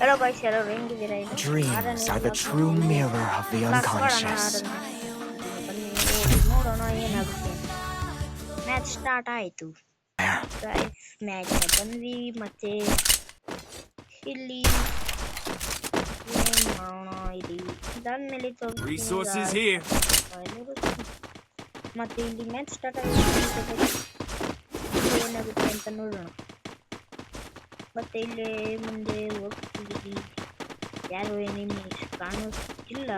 Hello guys, hello ಹೆಂಗಿದ್ದೀರಾ ಇದು Dreams are the true mirror of the unconscious. ಬನ್ನಿ ನೋಡೋಣ ಏನಾಗುತ್ತೆ. ಮ್ಯಾಚ್ ಸ್ಟಾರ್ಟ್ ಆಯಿತು ಗೈಸ್. ಮ್ಯಾಚ್ ಬಂದ್ವಿ ಮತ್ತೆ ಇಲ್ಲಿ ಏನ್ ಮಾಡೋಣ ಇಲ್ಲಿ ಇದಾದ್ಮೇಲೆ ಮತ್ತೆ ಇಲ್ಲಿ ಮ್ಯಾಚ್ ಸ್ಟಾರ್ಟ್ ಆಗಿದೆ ಏನಾಗುತ್ತೆ ಅಂತ ನೋಡೋಣ. ಮತ್ತೆ ಇಲ್ಲಿ ಮುಂದೆ ಹೋಗ್ತಿದ್ದೀವಿ, ಯಾರು ಎನಿಮಿ ಕಾಣಿಸ್ತಿಲ್ಲ.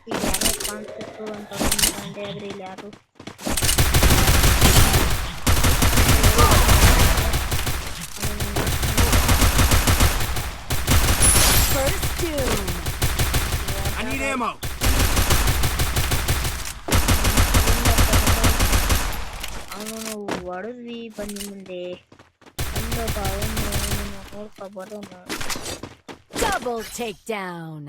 ಈಗ ಯಾರೋ ಕಾಣಿಸ್ತಿತ್ತು ಅಂತ ಅಂದ್ಕೊಂಡೆ, ಆದ್ರೆ ಇಲ್ಲಿ ಯಾರು ಅವನು ಹೊಡೆದ್ವಿ. ಬನ್ನಿ ಮುಂದೆ ನೋಡ್ಕೊ ಬರೋಣ. Double takedown.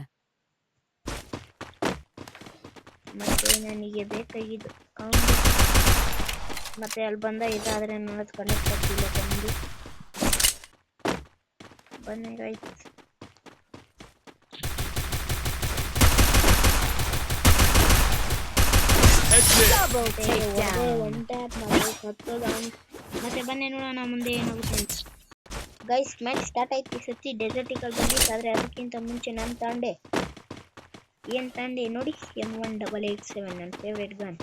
ಮತ್ತೆ ನನಗೆ ಬೇಕಾಗಿದ್ದು ಮತ್ತೆ ಅಲ್ಲಿ ಬಂದ ಇದಾದ್ರೆ ನನ್ನದು ಕನೆಕ್ಟ್ ಆಗ್ತಿಲ್ಲ. ಬನ್ನಿ ಗೈಸ್, Double takedown. ಮತ್ತೆ ಬನ್ನಿ ನೋಡೋಣ ಮುಂದೆ ಏನಾಗುತ್ತೆ. ಗೈಸ್ ಮ್ಯಾಚ್ ಸ್ಟಾರ್ಟ್ ಆಯ್ತು. ಈ ಸತಿ ಡೆಸರ್ಟ್ ಈಗಲ್ ಬಂದಿತ್ತು, ಆದರೆ ಅದಕ್ಕಿಂತ ಮುಂಚೆ ನಾನು ತಾಂಡೆ ನೋಡಿ M1887 ನನ್ನ ಫೇವ್ರೇಟ್ ಗನ್.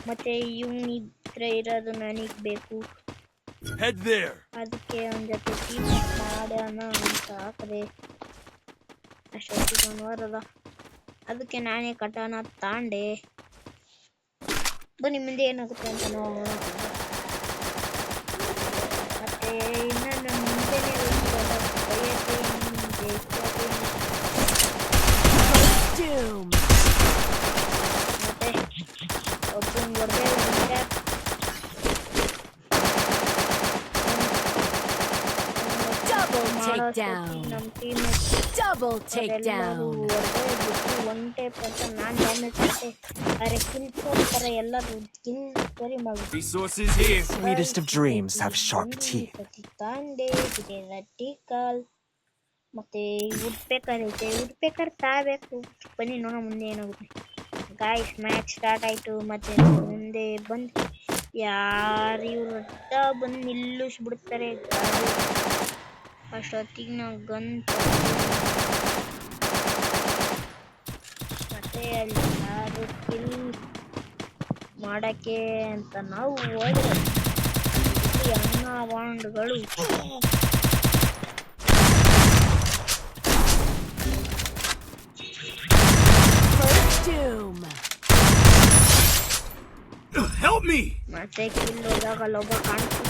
ಮತ್ತೆ ಇವನಿದ್ರೆ ಇರೋದು ನನಗೆ ಬೇಕು, ಅದಕ್ಕೆ ಅವನ ಜೊತೆ ಟೀಮ್ ಮಾಡೋಣ ಅಂತ ಹಾಕದೆ. ಅಷ್ಟೊತ್ತಿಗೆ ಬರಲ್ಲ, ಅದಕ್ಕೆ ನಾನೇ ಕಟಾನ ತಾಂಡೆ. ಬನ್ನಿ ಮುಂದೆ ಏನಾಗುತ್ತೆ ಅಂತ ನೋಡೋಣ. ಮತ್ತೆ ಇನ್ನೊಂದು ಮುಂದೆನೇ ಮತ್ತೆ ಒಬ್ಬನ ಹೊಡೆದೇ ನಮ್ಮ ಟೀಮ್ Double takedown. ಒಂದೇ ಪರ್ಸನ್ ನಾನು ಡ್ಯಾಮೇಜ್ ಮಾಡ್ತೆ. ಅರೆ ಕಿಲ್ ಕೊಡ್ತಾರೆ ಎಲ್ಲರೂ, ಕಿಲ್ ಸರಿ ಮಾಡಿ. Sweetest of dreams have sharp teeth. ತಾಂಡೆ ಟಿಕಲ್ ಮತ್ತೆ ಉಡ್ಬೇಕಾದ್ರೆ ತಾಬೇಕು. ಬನ್ನಿ ನೋಡೋಣ ಮುಂದೆ ಏನಾಗುತ್ತೆ. ಗಾಯ್ಸ್ ಮ್ಯಾಚ್ ಸ್ಟಾರ್ಟ್ ಆಯಿತು. ಮತ್ತೆ ಮುಂದೆ ಬಂದು ಯಾರು ಇವ್ರು ಬಂದು ನಿಲ್ಲಿಸ್ಬಿಡ್ತಾರೆ. ಅಷ್ಟೊತ್ತಿಗೆ ನಾವು ಗನ್ ಮತ್ತೆ ಅಲ್ಲಿ ಯಾರು ಕಿಲ್ ಮಾಡಕ್ಕೆ ಅಂತ ನಾವು ಹೋದ್ರೆ ಅನ್ನ ಬಾಂಡ್ಗಳು ಮತ್ತೆ ಕಿಲ್ ಹೋದಾಗ ಲೊಬ್ಬ ಕಾಣಿಸ್ತು.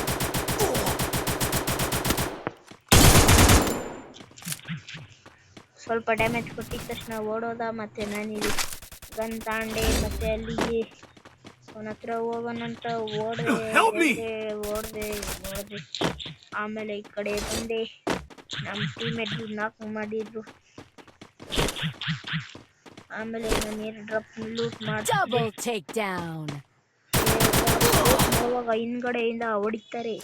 ಸ್ವಲ್ಪ ಡ್ಯಾಮೇಜ್ ಕೊಟ್ಟಿದ ತಕ್ಷಣ ಓಡೋದ. ಮತ್ತೆ ನಾನಿಲ್ಲಿ ಗನ್ ತಾಂಡೆ ಮತ್ತೆ ಅಲ್ಲಿಗೆ ಅವನ ಹತ್ರ ಹೋಗೋಣಂತ ಓಡ್ದೆ. ಆಮೇಲೆ ಈ ಕಡೆ ಬಂದೆ, ನಮ್ಮ ಟೀಮೇಟ್ ನಾಕ್ ಮಾಡಿದ್ರು. ಆಮೇಲೆ ನಾನು ಏರ್ ಡ್ರಾಪ್ ಲೂಟ್ ಮಾಡಿದೆ. ಹೋಗುವಾಗ ಹಿಂದ್ಗಡೆಯಿಂದ ಹೊಡಿತಾರೆ.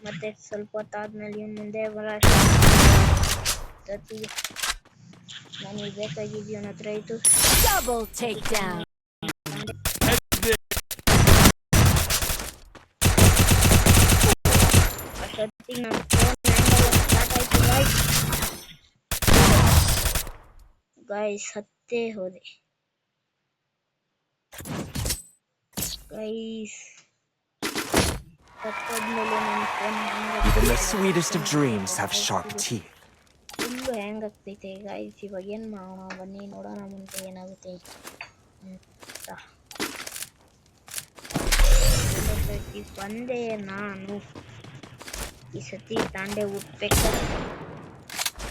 ಮತ್ತೆ ಸ್ವಲ್ಪ ಹೊತ್ತಾದ್ಮೇಲೆ ಮುಂದೆ ನನಗೆ ಬೇಕಾಗಿದ್ದು ಅವನ ಹತ್ರ ಇತ್ತು. Double takedown. ಅಷ್ಟೊತ್ತಿಗೆ ನನ್ನ ಫೋನ್ ಸ್ಟಾರ್ಟ್ ಆಯ್ತು ಗೈಸ್. ಸತ್ತೇ ಹೋದೆ guys. Even the sweetest of dreams have sharp teeth. Full hang ಆಗ್ತೈತೆ ಗೈಸ್. ಇವಾಗ ಏನು ಮಾಡೋಣ, ಬನ್ನಿ ನೋಡೋಣ ಮುಂದೆ ಏನಾಗುತ್ತೆ ಅಂತ. ಬಂದೆ ನಾನು ಈ ಸತಿ ತಾಂಡೆ ಹುಟ್ಬೇಕು.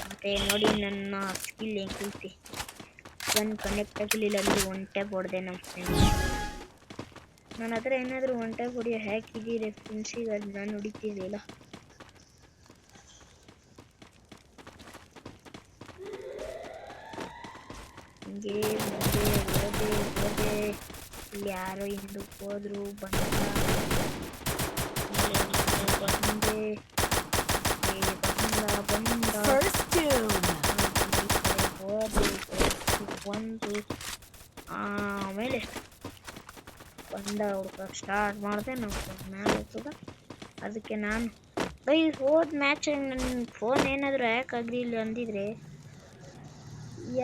ಮತ್ತೆ ನೋಡಿ ನನ್ನ ಸ್ಕಿಲ್ ಹೆಂಗೆ ಕಲಿತೆ. ಗನ್ ಕನೆಕ್ಟ್ ಆಗಲಿಲ್ಲ, ಅಲ್ಲಿ ಒನ್ ಟ್ಯಾಪ್ ಹೊಡೆದೆ ನಮ್ಮ ಫ್ರೆಂಡ್. ನನ್ನ ಹತ್ರ ಏನಾದರೂ ಒನ್ ಟ್ಯಾಪ್ ಹೊಡಿಯೋ ಹ್ಯಾಕಿದ್ದೀರಿ ಫ್ರೆಂಡ್ಸಿಗೆ, ಅದು ನಾನು ಹೊಡಿತಿದ್ದಿಲ್ಲ. ಹಂಗೆ ಮುಂದೆ ಹೋದೆ ಇಲ್ಲಿ ಯಾರೋ ಹಿಂದಕ್ಕೆ ಹೋದ್ರು ಬಂದ ಬಂದೆ ಬಂದ First doom. ಹೋದೆ ಒಂದು ಆಮೇಲೆ ಬಂದ ಹುಡ್ಕಕ್ಕೆ ಸ್ಟಾರ್ಟ್ ಮಾಡಿದೆ ನಮ್ಮ ಮ್ಯಾಲೆ ಹೋಗ್ತದ ಅದಕ್ಕೆ ನಾನು ಬೈ ಹೋದ ಮ್ಯಾಚ್ ನನ್ನ ಫೋನ್ ಏನಾದರೂ ಹ್ಯಾಕ್ ಆಗಲಿಲ್ಲ ಅಂದಿದ್ರೆ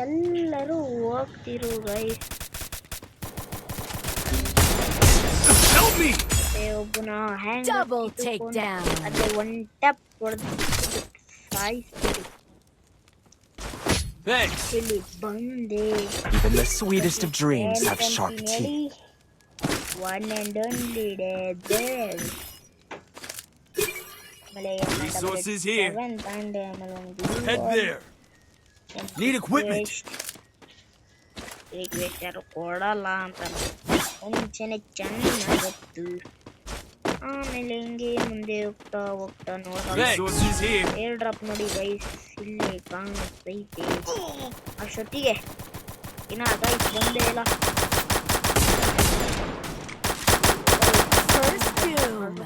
ಎಲ್ಲರೂ ಹೋಗ್ತಿರು ಗೈ Help me! ಒಬ್ಬನ ಹ್ಯಾಂಗ್ Double takedown. ಅದೇ ಒನ್ ಟ್ಯಾಪ್ ಹೊಡೆದು ಸಾಯಿಸ್ಬಿಟ್ಟು Thanks. ಇಲ್ಲಿ ಬಂದೆ Even the sweetest of dreams have sharp teeth. One and only there ಆಮೇಲೆ Resources here. ತಾಂಡೆ ಆಮೇಲೆ ಒಂದು Head there. Need equipment. Request ಯಾರು ಕೊಡಲ್ಲ ಅಂತ ಮುಂಚೆನೆ ಚೆನ್ನಾಗಿ ಗೊತ್ತು ಆಮೇಲೆ ಹಿಂಗೆ ಮುಂದೆ ಹೋಗ್ತಾ ನೋಡ್ತಾ Resources here. ಏರ್ ಡ್ರಾಪ್ ನೋಡಿ ಗೈಸ್ ಇಲ್ಲೇ ಕಾಣಿಸ್ತೈತೆ ಅಷ್ಟೊತ್ತಿಗೆ ಇನ್ನ ಗೈಸ್ ಬಂದೇ ಇಲ್ಲ First doom.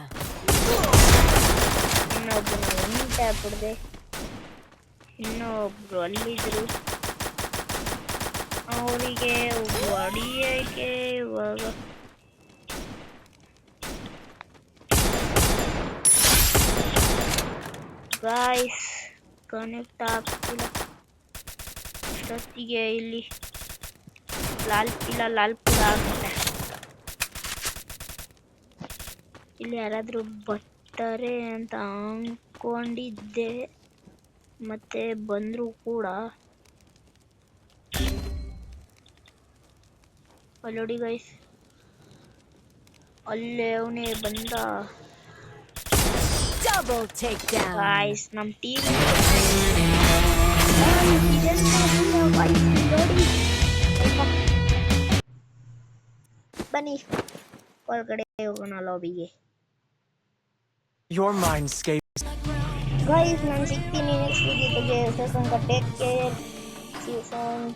ಇನ್ನೊಬ್ಬನು ಎಂಟ ಬಿಡದೆ ಇನ್ನೊಬ್ರು ಅಲ್ಲಿದ್ರು ಅವರಿಗೆ ಹೊಡಿಯಕ್ಕೆ ಇವಾಗ ಗಾಯ್ಸ್ ಕನೆಕ್ಟ್ ಆಗ್ತಿಲ್ಲ ಅಷ್ಟೊತ್ತಿಗೆ ಇಲ್ಲಿ ಲಾಲ್ಪುರ ಆಗುತ್ತೆ ಇಲ್ಲಿ ಯಾರಾದರೂ ಬರ್ತಾರೆ ಅಂತ ಅನ್ಕೊಂಡಿದ್ದೆ ಮತ್ತೆ ಬಂದ್ರು ಕೂಡ ಅಲ್ಲೋಡಿ ಗೈಸ್ ಅಲ್ಲೇ ಅವನೇ ಬಂದ Double takedown. ಗಾಯ್ಸ್ ನಮ್ಮ ಟೀಮ್ ಬನ್ನಿ ಒಳಗಡೆ ಹೋಗೋಣ ಲಾಬಿಗೆ Your mindscape. ಗಾಯ್ಸ್ ನಾನು ಸಿಗ್ತೀನಿ ನೆಕ್ಸ್ಟ್ ವಿಡಿಯೋಗೆ take care see you soon